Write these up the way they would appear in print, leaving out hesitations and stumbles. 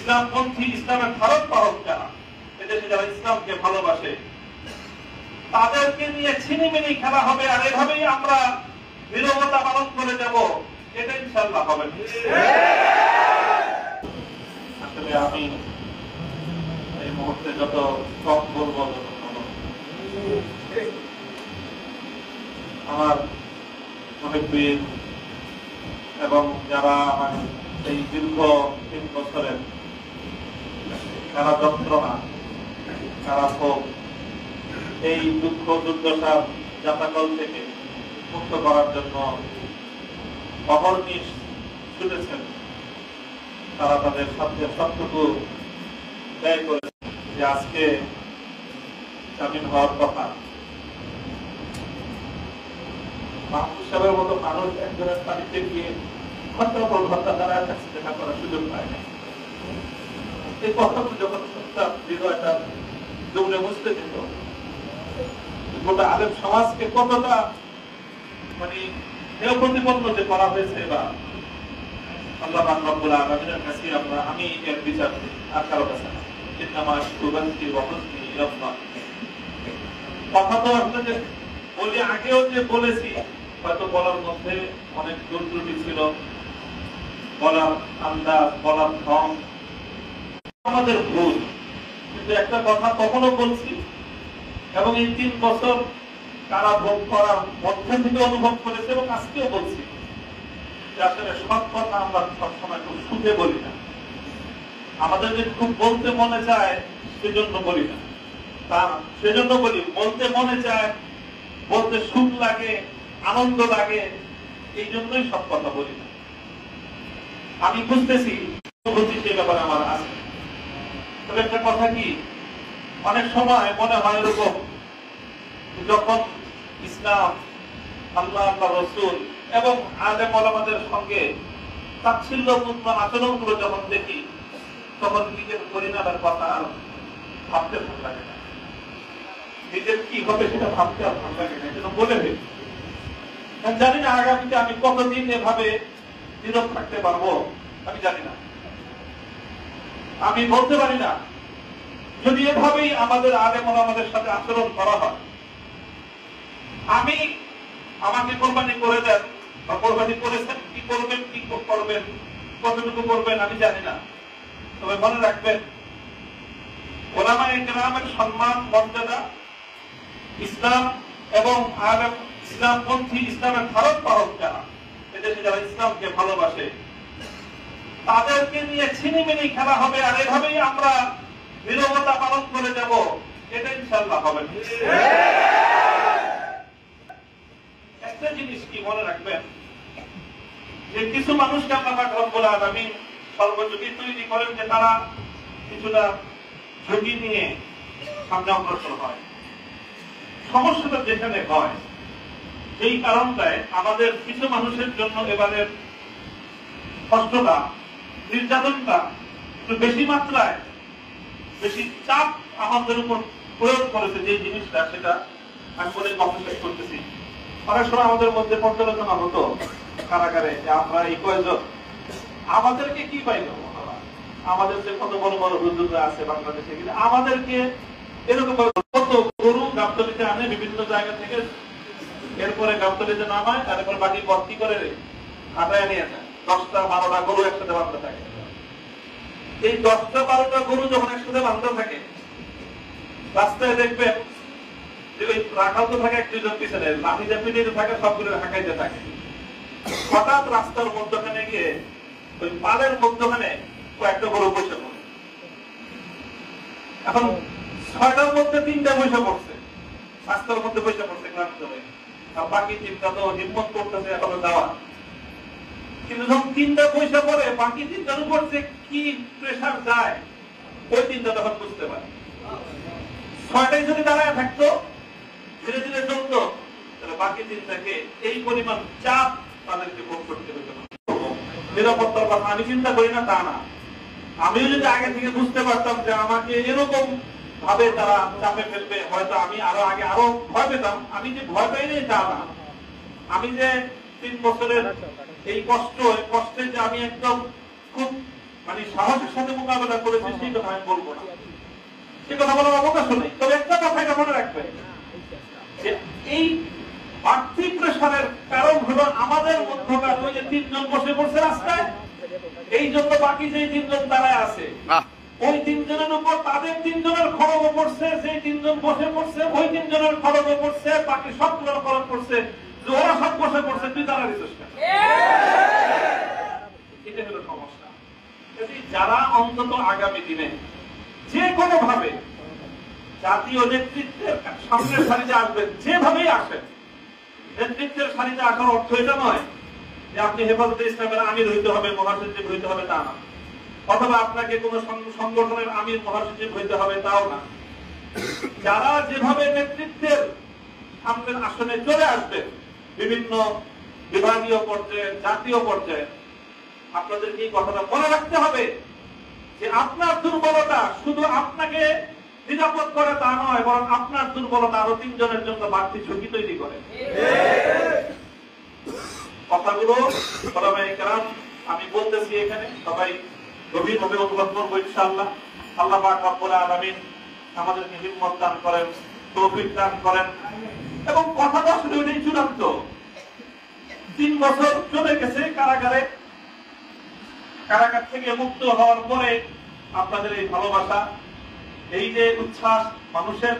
ইসলামপন্থী, ইসলামের ধারক বাহক যারা, এদেশে যারা ইসলামকে ভালোবাসে, তাদেরকে নিয়ে ছিনিমিনি খেলা হবে, আর এভাবেই আমরা নীরবতা পালন করে যাব, এটা ইনশাআল্লাহ হবে। আসলে আমি এই মুহূর্তে যত কম বলবো, আমার মুহিব্বিন এবং যারা আমার এই দীর্ঘ 3 বছরের সারা যন্ত্রণা, সারা ভোগ, এই দুঃখ দুর্দশার যাতাকল থেকে মুক্ত করার জন্য অহর্নিশ ছুটেছেন, তারা তাদের সাথে সবটুকু ব্যয় করেছে যে আজকে স্বাধীন হওয়ার কথা। মাহফুজ সাহেবের মতো মানুষ একজনের বাড়িতে গিয়ে ঘন্টার পর ঘন্টা তারা কাছে দেখা করার সুযোগ পায় না। এই কথাটা যখন শুনতাম, হৃদয়টা দৌড়ে বুঝতে যেত গোটা আলেম সমাজকে কতটা মানে প্রতিপন্ন যে করা হয়েছে, বা আল্লাহ রাব্বুল আলামিনের কাছে আমি এর বিচার দিই, আর কারো কাছে না। কথা তো আসলে বলি, আগেও যে বলেছি, হয়তো বলার মধ্যে অনেক ভুল ত্রুটি ছিল, বলার আন্দাজ, বলার ঢং আমাদের ভুল, কিন্তু একটা কথা তখনও বলছি এবং এই 3 বছর কারা ভোগ করার মধ্যে থেকে অনুভব করেছে, এবং আজকেও বলছি যে আসলে সব কথা আমরা সবসময় খুব সুখে বলি না, আমাদের যে খুব বলতে মনে চায় সেজন্য বলি না, তা সেজন্য বলি বলতে মনে চায়, বলতে সুখ লাগে, আনন্দ লাগে, এই জন্যই সব কথা বলি না। আমি বুঝতেছি অনুভূতি সে ব্যাপারে আমার আছে, তবে একটা কথা কি, অনেক সময় মনে হয় এরকম, যখন ইসলাম, আল্লাহ, আল্লাহ রসুল এবং আলেম ওলামাদের সঙ্গে তাচ্ছিল্যপূর্ণ আচরণগুলো যখন দেখি, তখন নিজের পরিণামের কথা আর ভাবতে ভালো লাগে না, নিজের কি হবে সেটা ভাবতে আর ভালো লাগে না, যেন বলে ফেলি। জানি না আগামীতে আমি কতদিন এভাবে নীরব থাকতে পারবো, আমি জানি না, আমি বলতে পারি না। যদি এভাবেই আমাদের আলেম ওলামাদের সাথে আচরণ করা হয়, আমি আমাকে কোরবানি করে দেন বা কোরবানি করেছেন, কি করবেন, কি করবেন, কতটুকু করবেন আমি জানি না, তবে মনে রাখবেন উলামায়ে কেরামের সম্মান, মর্যাদা, ইসলাম এবং আলেম, ইসলামপন্থী, ইসলামের ধারক বাহক যারা, এদেশে যারা ইসলামকে ভালোবাসে, তাদেরকে নিয়ে ছিনিমিনি খেলা হবে, আর এভাবেই আমরা নীরবতা পালন করে যাব, এটা ইনশাআল্লাহ হবে। একটা জিনিস কি মনে রাখবেন, যে কিছু মানুষকে আল্লাহ পাক রব্বুল আলামিন সর্বযোগী তৈরি করেন, যে তারা কিছুটা ঝুঁকি নিয়ে সামনে অগ্রসর হয়। সমস্যাটা যেখানে হয়, সেই কারণটায় আমাদের কিছু মানুষের জন্য এবারের কষ্টটা, নির্যাতনটা একটু বেশি মাত্রায়, বেশি চাপ আমাদের উপর প্রয়োগ করেছে, যে জিনিসটা সেটা আমি বলে কমপ্লিট করতেছি। অনেক সময় আমাদের মধ্যে পর্যালোচনা হতো কারাগারে, যে আমরা এই কয়েকজন আমাদেরকে কি পাইল, আমাদের যে কত বড় বড় হুজুররা আছে বাংলাদেশে, কিন্তু আমাদেরকে এরকম কত গরু গাবতলিতে আনে বিভিন্ন জায়গা থেকে, এরপরে গাবতলিতে নামায়, তারপর বাকি ভর্তি করে হাটায় নিয়ে যায়। 10টা 12টা গরু একসাথে বাঁধতে থাকে। এই 10টা 12টা গরু যখন একসাথে বাঁধতে থাকে, রাস্তায় দেখবেন যে ওই রাখাল তো থাকে 1-2 জন পিছনে, লাঠি চাপিয়ে থাকে, সবগুলো হাঁকাইতে থাকে। হঠাৎ রাস্তার মধ্যখানে গিয়ে ওই পালের মধ্যখানে কয়েকটা গরু বসে পড়ে। এখন 6টার মধ্যে 3টা বসে পড়ছে, রাস্তার মধ্যে বসে পড়ছে ক্লান্ত হয়ে, আর বাকি 3টা তো হিম্মত করতেছে এখনো যাওয়া। কিন্তু যখন 3টা পয়সা পড়ে, বাকি 3টার উপর যে কি প্রেশার যায়, ওই 3টা তখন বুঝতে পারে। 6টায় যদি দাঁড়ায় থাকতো, ধীরে ধীরে চলতো, তাহলে বাকি 3টাকে এই পরিমাণ চাপ তাদেরকে ভোগ করতে হতো। নিরাপত্তার কথা আমি চিন্তা করি না তা না, আমিও যদি আগে থেকে বুঝতে পারতাম যে আমাকে এরকম ভাবে তারা চাপে ফেলবে, হয়তো আমি আগে আরো ভয় পেতাম। আমি যে ভয় পাই নাই তা না, আমি যে 3 বছরের এই কষ্টে যে আমি একদম খুব মানে সাহসের সাথে মোকাবেলা করেছি সেই কথা আমি বলবো না, সে কথা বলার অবকাশ নেই। তবে একটা কথা এটা মনে রাখবেন যে এই বাড়তি প্রেশারের কারণ হলো আমাদের মধ্যকার ওই যে 3 জন বসে পড়ছে রাস্তায়, এই জন্য বাকি যে 3 জন দাঁড়ায় আছে ওই 3 জনের উপর তাদের 3 জনের খরচও পড়ছে, যে 3 জন বসে পড়ছে ওই 3 জনের খরচও পড়ছে, বাকি সবগুলোর খরচ পড়ছে, যে ওরা সব বসে পড়ছে তুই দাঁড়া দিচ্ছিস না। এটা হলো সমস্যা। যারা অন্তত আগামী দিনে যে কোনো ভাবে জাতীয় নেতৃত্বের সামনের সারিতে আসবেন, যেভাবেই আসেন, নেতৃত্বের সারিতে আসার অর্থ এটা নয় যে আপনি হেফাজতে ইসলামের আমির হইতে হবে, মহাসচিব হইতে হবে, তা না, অথবা আপনাকে কোন সংগঠনের আমির মহাসচিব হইতে হবে, তাও না। যারা যেভাবে নেতৃত্বের সামনের আসনে চলে আসবেন বিভিন্ন বিভাগীয় পর্যায়ে, জাতীয় পর্যায়ে, আপনাদেরকে এই কথাটা মনে রাখতে হবে যে আপনার দুর্বলতা শুধু আপনাকে নিরাপদ করে তা নয়, বরং আপনার দুর্বলতা আরো 3 জনের জন্য বাড়তি ঝুঁকি তৈরি করে। কথাগুলো আমি বলতেছি এখানে, সবাই গভীরভাবে অনুভব করবো ইনশাআল্লাহ। আল্লাহ পাক রব্বুল আলামিন আমাদেরকে হিম্মত দান করেন, তৌফিক দান করেন। এবং কথাটা আসলে ওইটাই চূড়ান্ত। 3 বছর চলে গেছে কারাগারে, কারাগার থেকে মুক্ত হওয়ার পরে আপনাদের এই ভালোবাসা, এই যে উচ্ছ্বাস মানুষের,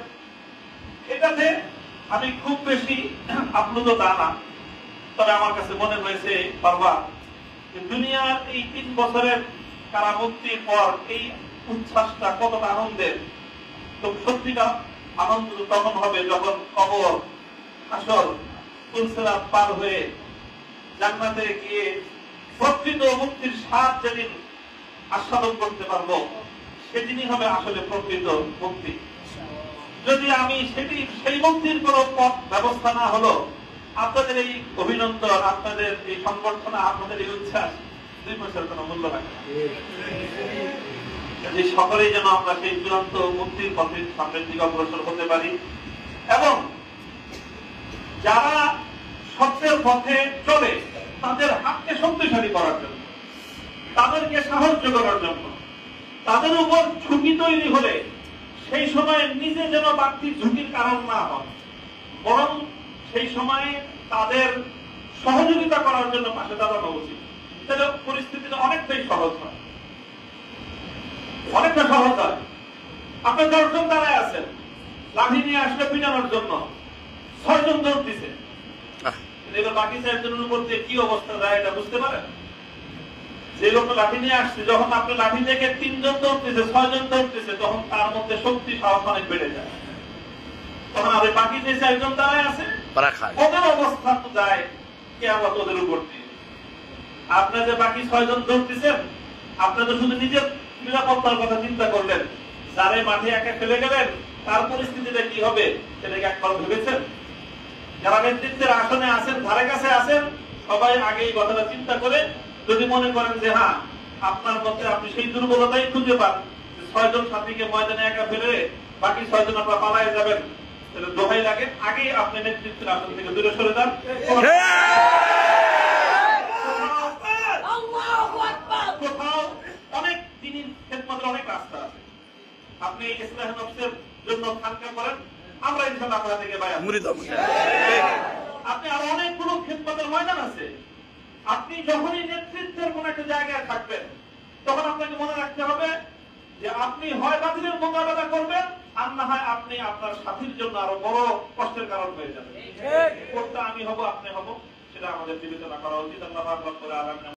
এটাতে আমি খুব বেশি আপ্লুত তা না। তবে আমার কাছে মনে হয়েছে বারবার যে দুনিয়ার এই 3 বছরের কারামুক্তির পর এই উচ্ছ্বাসটা কতটা আনন্দের। তো সত্যিটা আনন্দ তখন হবে যখন কবর, হাসর, ফুলসিরাত পার হয়ে জান্নাতে গিয়ে প্রকৃত মুক্তির স্বাদ যেদিন আস্বাদন করতে পারবো, সেদিনই হবে আসলে প্রকৃত মুক্তি। যদি আমি সেই মুক্তির কোন পথ ব্যবস্থা না হলো, আপনাদের এই অভিনন্দন, আপনাদের এই সংবর্ধনা, আপনাদের এই উচ্ছ্বাস 2 পয়সার কোন মূল্য রাখে না। যে সকলেই যেন আমরা সেই চূড়ান্ত মুক্তির পথে সামনের দিকে অগ্রসর হতে পারি, এবং যারা সত্যের পথে চলে তাদের হাতকে শক্তিশালী করার জন্য, তাদেরকে সাহায্য করার জন্য, তাদের উপর ঝুঁকি তৈরি হলে সেই সময় নিজে যেন বাড়তি ঝুঁকির কারণ না হয়, বরং সেই সময়ে তাদের সহযোগিতা করার জন্য পাশে দাঁড়ানো উচিত। তাহলে পরিস্থিতিটা অনেকটাই সহজ হয়, অনেকটা সহজ হয়। আপনি 10 জন দাঁড়ায় আছেন, লাঠি নিয়ে আসলে পিটানোর জন্য 6 জন দৌড় দিছে, এবার বাকি 4 জনের উপর দিয়ে কি অবস্থা যায় এটা বুঝতে পারেন? যে লোক লাঠি নিয়ে আসছে, যখন আপনি লাঠি থেকে 3 জন দৌড়তেছে, 6 জন দৌড়তেছে, তখন তার মধ্যে শক্তি, সাহস অনেক বেড়ে যায়। তখন আর বাকি যে 4 জন দাঁড়ায় আছে ওদের অবস্থা তো যায় কিয়ামত ওদের উপর দিয়ে। আপনার যে বাকি 6 জন দৌড়তেছেন, আপনি তো শুধু নিজের নিরাপত্তার কথা চিন্তা করলেন, যারে মাঠে একা ফেলে গেলেন তার পরিস্থিতিটা কি হবে সেটাকে একবার ভেবেছেন? যারা নেতৃত্বের আসনে আছেন, ধারে কাছে আছেন, সবাই আগে এই কথাটা চিন্তা করে যদি মনে করেন যে হ্যাঁ আপনার মধ্যে আপনি সেই দুর্বলতাই খুঁজে পান, 6 জন সাথীকে ময়দানে একা ফেলে বাকি 6 জন আপনারা পালায়ে যাবেন, তাহলে দোহাই লাগে আগেই আপনি নেতৃত্বের আসন থেকে দূরে সরে যান। কোথাও অনেক দিনের খেদমতের অনেক রাস্তা আছে, আপনি ইসলাহ নফসের জন্য খানকা করেন, আমরা ইনশাআল্লাহ আপনারা থেকে বাইরে আপনি আরো অনেকগুলো খেদমতের ময়দান আছে। আপনি যখনই নেতৃত্বের কোন একটা জায়গায় থাকবেন, তখন আপনাকে মনে রাখতে হবে যে আপনি হয় বাতিলের মোকাবেলা করবেন, আর না হয় আপনি আপনার সাথীর জন্য আরো বড় কষ্টের কারণ হয়ে যাবে। কোনটা আমি হব, আপনি হব, সেটা আমাদের বিবেচনা করা উচিত। আল্লাহ পাক রব্বুল আলামিন